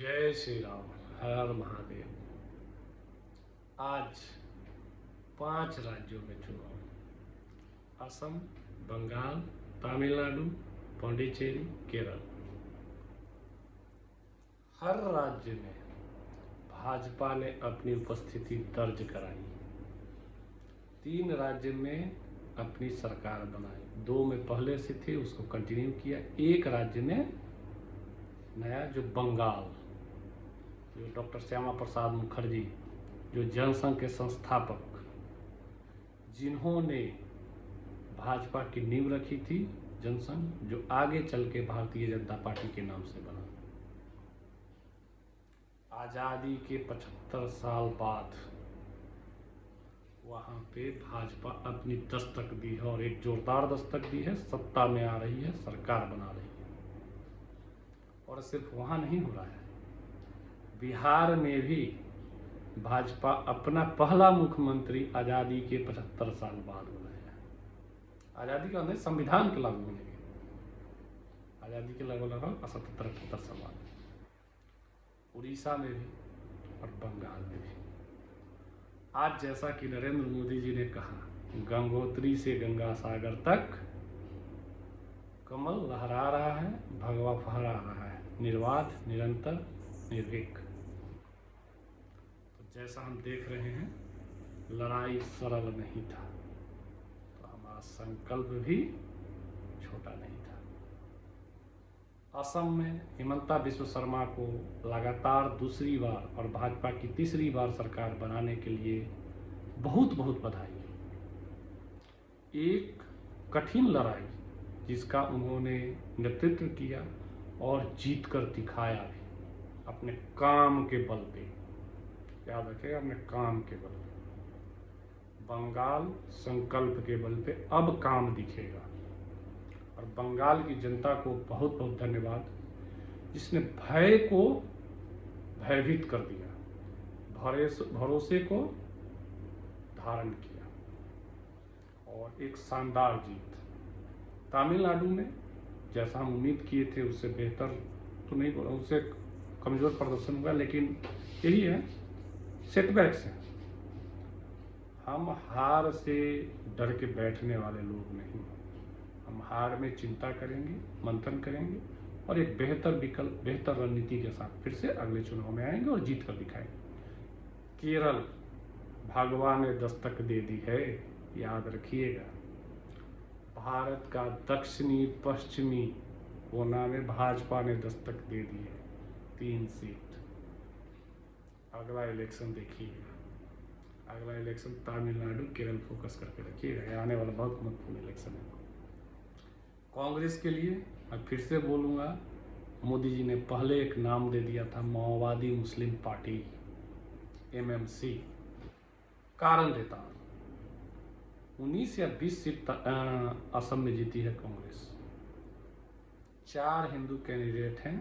जय श्री राम। हर हर महादेव। आज 5 राज्यों में चुनाव। असम, बंगाल, तमिलनाडु, पांडिचेरी, केरल। हर राज्य में भाजपा ने अपनी उपस्थिति दर्ज कराई। 3 राज्य में अपनी सरकार बनाई। 2 में पहले से थे, उसको कंटिन्यू किया। एक राज्य में नया, जो बंगाल, जो डॉक्टर श्यामा प्रसाद मुखर्जी, जो जनसंघ के संस्थापक, जिन्होंने भाजपा की नींव रखी थी, जनसंघ, जो आगे चल के भारतीय जनता पार्टी के नाम से बना। आज़ादी के 75 साल बाद वहाँ पे भाजपा अपनी दस्तक दी है, और एक जोरदार दस्तक दी है। सत्ता में आ रही है, सरकार बना रही है। और सिर्फ वहाँ नहीं हो रहा है, बिहार में भी भाजपा अपना पहला मुख्यमंत्री आज़ादी के 75 साल बाद बनाया। आज़ादी का नहीं, संविधान के लागू होने के, आज़ादी के लगभग 77-78 साल बाद। उड़ीसा में भी और बंगाल में भी। आज जैसा कि नरेंद्र मोदी जी ने कहा, गंगोत्री से गंगा सागर तक कमल लहरा रहा है, भगवा फहरा रहा है, निर्बाध, निरंतर, निर्भीक। तो जैसा हम देख रहे हैं, लड़ाई सरल नहीं था, तो हमारा संकल्प भी छोटा नहीं था। असम में हिमंता बिस्व शर्मा को लगातार दूसरी बार और भाजपा की तीसरी बार सरकार बनाने के लिए बहुत बहुत बधाई। एक कठिन लड़ाई जिसका उन्होंने नेतृत्व किया और जीत कर दिखाया भी, अपने काम के बल पे। याद रखिएगा, अपने काम के बल पे। बंगाल संकल्प के बल पे अब काम दिखेगा। और बंगाल की जनता को बहुत बहुत धन्यवाद, जिसने भय को भयभीत कर दिया, भरोसे को धारण किया, और एक शानदार जीत। तमिलनाडु में जैसा हम उम्मीद किए थे, उससे बेहतर तो नहीं बोला, उससे कमजोर प्रदर्शन हुआ, लेकिन यही है, सेटबैक्स हैं। हम हार से डर के बैठने वाले लोग नहीं। हम हार में चिंता करेंगे, मंथन करेंगे, और एक बेहतर विकल्प, बेहतर रणनीति के साथ फिर से अगले चुनाव में आएंगे और जीत कर दिखाएंगे। केरल, भगवान ने दस्तक दे दी है, याद रखिएगा। भारत का दक्षिणी पश्चिमी कोना में भाजपा ने दस्तक दे दी है, 3 सीट। अगला इलेक्शन देखिएगा, अगला इलेक्शन तमिलनाडु, केरल फोकस करके रखिएगा। आने वाला बहुत महत्वपूर्ण इलेक्शन है कांग्रेस के लिए। और फिर से बोलूँगा, मोदी जी ने पहले एक नाम दे दिया था, माओवादी मुस्लिम पार्टी, MMC। कारण देता हूँ, 19 या 20 सीट असम में जीती है कांग्रेस। 4 हिंदू कैंडिडेट हैं,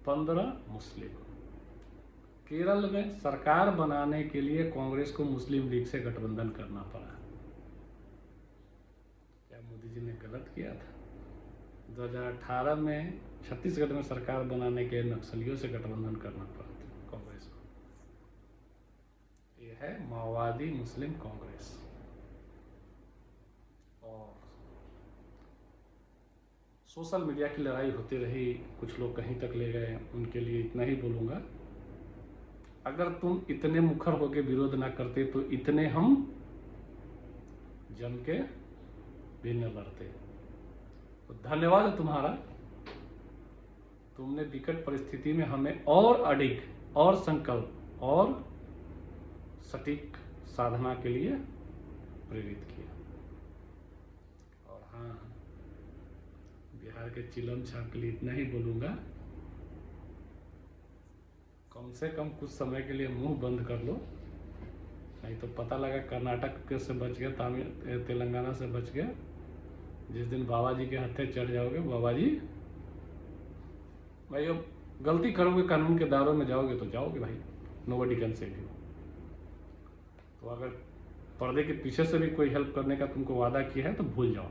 15 मुस्लिम। केरल में सरकार बनाने के लिए कांग्रेस को मुस्लिम लीग से गठबंधन करना पड़ा। क्या मोदी जी ने गलत किया था? 2018 में छत्तीसगढ़ में सरकार बनाने के नक्सलियों से गठबंधन करना पड़ा था कांग्रेस को। ये है माओवादी मुस्लिम कांग्रेस। और सोशल मीडिया की लड़ाई होती रही, कुछ लोग कहीं तक ले गए, उनके लिए इतना ही बोलूँगा, अगर तुम इतने मुखर होकर विरोध ना करते तो इतने हम जम के भी न लड़ते। तो धन्यवाद तुम्हारा, तुमने विकट परिस्थिति में हमें और अडिग, और संकल्प, और सटीक साधना के लिए प्रेरित किया। और हाँ, बिहार के चिलम छाप के लिए इतना ही बोलूँगा, कम से कम कुछ समय के लिए मुंह बंद कर लो, नहीं तो पता लगा कर्नाटक से बच गया, तेलंगाना से बच गया। जिस दिन बाबा जी के हत्थे चढ़ जाओगे, बाबा जी भाई, अब गलती करोगे, कानून के दायरों में जाओगे तो जाओगे भाई, नोबडी कैन सेव यू। तो अगर पर्दे के पीछे से भी कोई हेल्प करने का तुमको वादा किया है तो भूल जाओ।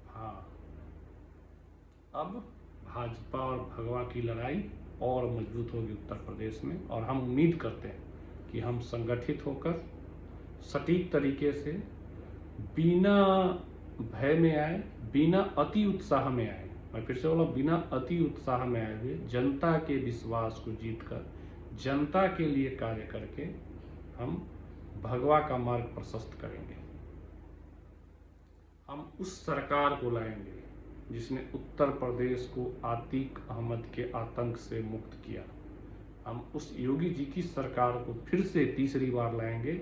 हाँ, अब भाजपा और भगवा की लड़ाई और मजबूत होगी उत्तर प्रदेश में। और हम उम्मीद करते हैं कि हम संगठित होकर सटीक तरीके से, बिना भय में आए, बिना अति उत्साह में आए, मैं फिर से बोला, बिना अति उत्साह में आए हुए जनता के विश्वास को जीतकर, जनता के लिए कार्य करके हम भगवा का मार्ग प्रशस्त करेंगे। हम उस सरकार को लाएंगे जिसने उत्तर प्रदेश को आतिक अहमद के आतंक से मुक्त किया। हम उस योगी जी की सरकार को फिर से तीसरी बार लाएंगे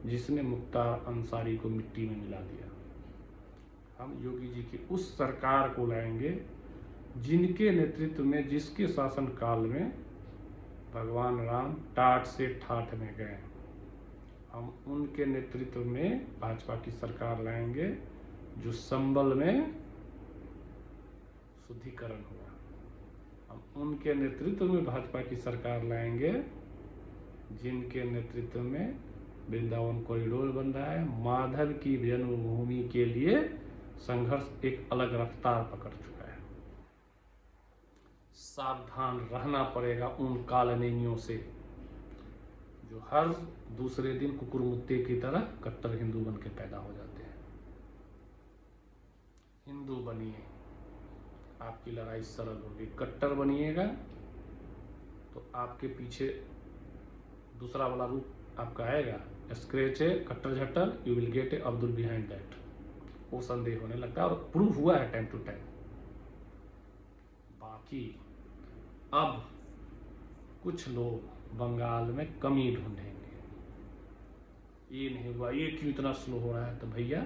जिसने मुख्तार अंसारी को मिट्टी में मिला दिया। हम योगी जी की उस सरकार को लाएंगे जिनके नेतृत्व में, जिसके शासनकाल में भगवान राम टाट से ठाठ में गए। हम उनके नेतृत्व में भाजपा की सरकार लाएंगे जो संबल में शुद्धिकरण हुआ। हम उनके नेतृत्व में भाजपा की सरकार लाएंगे जिनके नेतृत्व में वृंदावन कॉरिडोर बन रहा है। माधव की जन्मभूमि के लिए संघर्ष एक अलग रफ्तार पकड़ चुका है। सावधान रहना पड़ेगा उन कालनेमियों से जो हर दूसरे दिन कुकुरमुत्ते की तरह कट्टर हिंदू बन के पैदा हो जाते हैं। हिंदू बनिए, आपकी लड़ाई सरल होगी। कट्टर बनिएगा तो आपके पीछे दूसरा वाला रूप आपका आएगा, स्क्रैच है, कट्टर झट्टर, you will get a Abdul behind that. वो संदेह होने लगता है और प्रूव हुआ है टाइम टू टाइम। बाकी अब कुछ लोग बंगाल में कमी ढूंढेंगे, ये नहीं हुआ, ये क्यों इतना स्लो हो रहा है, तो भैया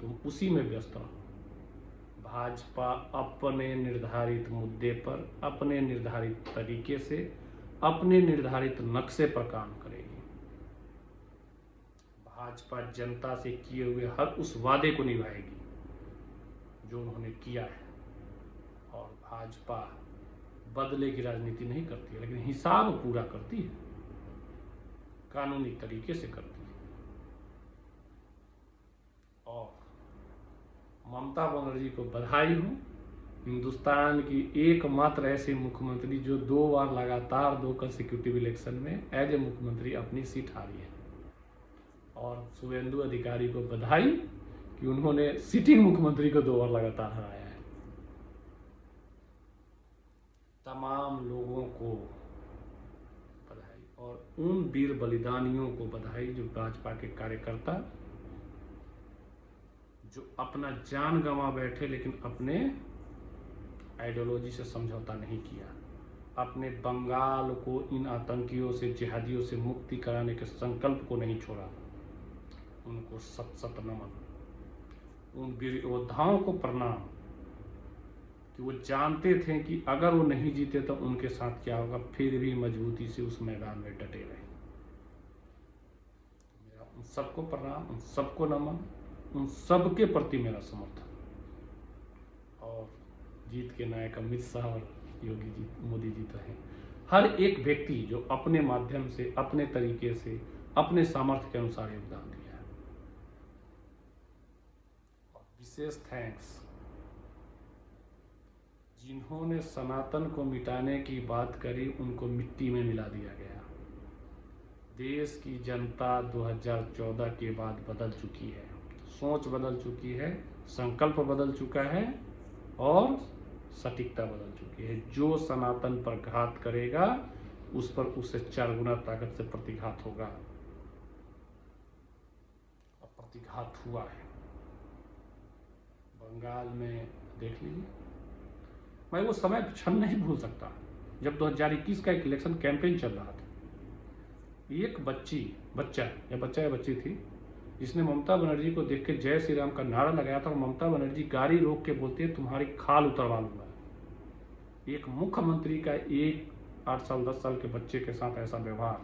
तुम उसी में व्यस्त रहो। भाजपा अपने निर्धारित मुद्दे पर, अपने निर्धारित तरीके से, अपने निर्धारित नक्शे पर काम करेगी। भाजपा जनता से किए हुए हर उस वादे को निभाएगी जो उन्होंने किया है। और भाजपा बदले की राजनीति नहीं करती है, लेकिन हिसाब पूरा करती है, कानूनी तरीके से करती है। और ममता बनर्जी को बधाई हो, हिंदुस्तान की एकमात्र ऐसी मुख्यमंत्री जो 2 बार लगातार 2 कंसेक्यूटिव इलेक्शन में एज ए मुख्यमंत्री अपनी सीट हारी है। और शुभेंदु अधिकारी को बधाई कि उन्होंने सिटिंग मुख्यमंत्री को 2 बार लगातार हराया है। तमाम लोगों को बधाई और उन वीर बलिदानियों को बधाई जो भाजपा के कार्यकर्ता, जो अपना जान गंवा बैठे लेकिन अपने आइडियोलॉजी से समझौता नहीं किया, अपने बंगाल को इन आतंकियों से, जिहादियों से मुक्ति कराने के संकल्प को नहीं छोड़ा। उनको सत सत नमन, उन वीर योद्धाओं को प्रणाम कि वो जानते थे कि अगर वो नहीं जीते तो उनके साथ क्या होगा, फिर भी मजबूती से उस मैदान में डटे रहे। मेरा उन सबको प्रणाम, उन सबको नमन, उन सबके प्रति मेरा समर्थन। और जीत के नायक अमित शाह और योगी जी, मोदी जी तो हैं। हर एक व्यक्ति जो अपने माध्यम से, अपने तरीके से, अपने सामर्थ्य के अनुसार योगदान दिया है। और विशेष थैंक्स जिन्होंने सनातन को मिटाने की बात करी, उनको मिट्टी में मिला दिया गया। देश की जनता 2014 के बाद बदल चुकी है, सोच बदल चुकी है, संकल्प बदल चुका है और सटीकता बदल चुकी है। जो सनातन पर घात करेगा उस पर उससे 4 गुना ताकत से प्रतिघात होगा। और प्रतिघात हुआ है। बंगाल में देख लीजिए, मैं वो समय क्षण नहीं भूल सकता जब 2021 का एक इलेक्शन कैंपेन चल रहा था। एक बच्चा या बच्ची थी जिसने ममता बनर्जी को देख के जय श्री राम का नारा लगाया था और ममता बनर्जी गाड़ी रोक के बोलती है तुम्हारी खाल उतरवा लूंगा। एक मुख्यमंत्री का एक 8 साल 10 साल के बच्चे के साथ ऐसा व्यवहार,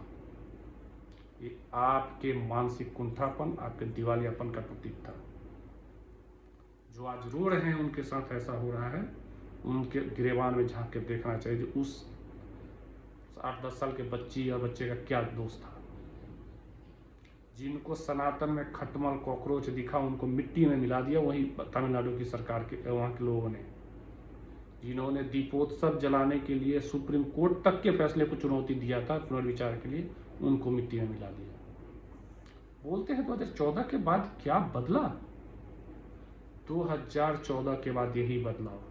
ये आपके मानसिक कुंठापन, आपके दिवालियापन का प्रतीक था। जो आज रो रहे हैं उनके साथ ऐसा हो रहा है, उनके गिरेबान में झांक के देखना चाहिए जो उस 8-10 साल के बच्ची या बच्चे का क्या दोष था। जिनको सनातन में खटमल कॉकरोच दिखा उनको मिट्टी में मिला दिया, वही तमिलनाडु की सरकार के वहाँ के लोगों ने। जिन्होंने दीपोत्सव जलाने के लिए सुप्रीम कोर्ट तक के फैसले को चुनौती दिया था पुनर्विचार के लिए, उनको मिट्टी में मिला दिया। बोलते हैं 2014 के बाद क्या बदला? 2014 के बाद यही बदलाव हुआ।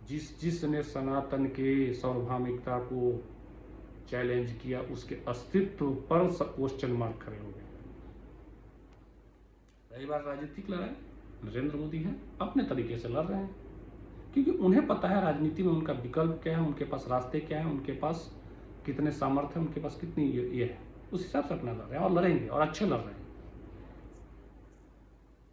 जिसने सनातन के सार्वभौमिकता को चैलेंज किया, उसके अस्तित्व पर क्वेश्चन मार्क खड़े हो गए। रही बात राजनीतिक लड़ाई, नरेंद्र मोदी हैं, अपने तरीके से लड़ रहे हैं, क्योंकि उन्हें पता है राजनीति में उनका विकल्प क्या है, उनके पास रास्ते क्या है, उनके पास कितने सामर्थ्य है, उनके पास कितनी ये है, उस हिसाब से अपना लड़ रहे हैं और लड़ेंगे और अच्छे लड़ रहे हैं।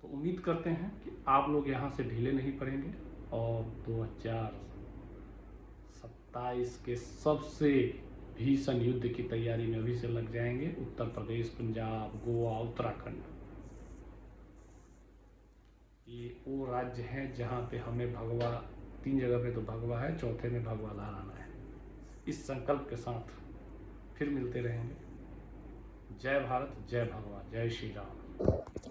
तो उम्मीद करते हैं कि आप लोग यहाँ से ढीले नहीं पड़ेंगे और 2027 के सबसे भीषण युद्ध की तैयारी में अभी से लग जाएंगे। उत्तर प्रदेश, पंजाब, गोवा, उत्तराखंड, ये वो राज्य हैं जहाँ पे हमें भगवा, 3 जगह पे तो भगवा है, चौथे में भगवा लहराना है। इस संकल्प के साथ फिर मिलते रहेंगे। जय भारत, जय भगवा, जय श्री राम।